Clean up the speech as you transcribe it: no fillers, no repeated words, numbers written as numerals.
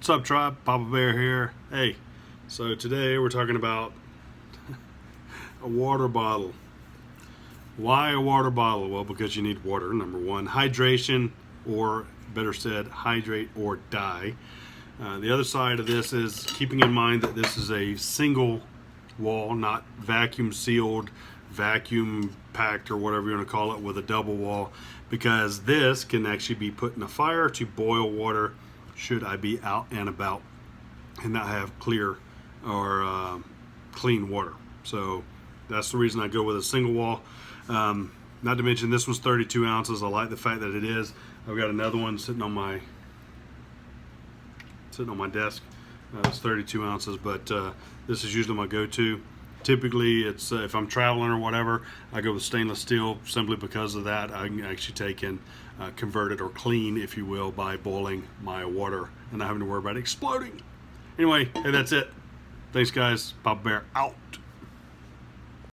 What's up, tribe? Papa Bear here. Hey, so today we're talking about a water bottle. Why a water bottle? Well, because you need water, number one. Hydration, or better said, hydrate or die. The other side of this is keeping in mind that this is a single wall, not vacuum sealed, vacuum packed, or whatever you want to call it, with a double wall, because this can actually be put in a fire to boil water should I be out and about and not have clear or clean water. So that's the reason I go with a single wall. Not to mention this was 32 ounces. I like the fact that it is. I've got another one sitting on my desk. It's 32 ounces, but this is usually my go-to. Typically, it's if I'm traveling or whatever, I go with stainless steel simply because of that. I can actually take and convert it, or clean, if you will, by boiling my water and not having to worry about it exploding. Anyway, hey, that's it. Thanks, guys. Papa Bear out.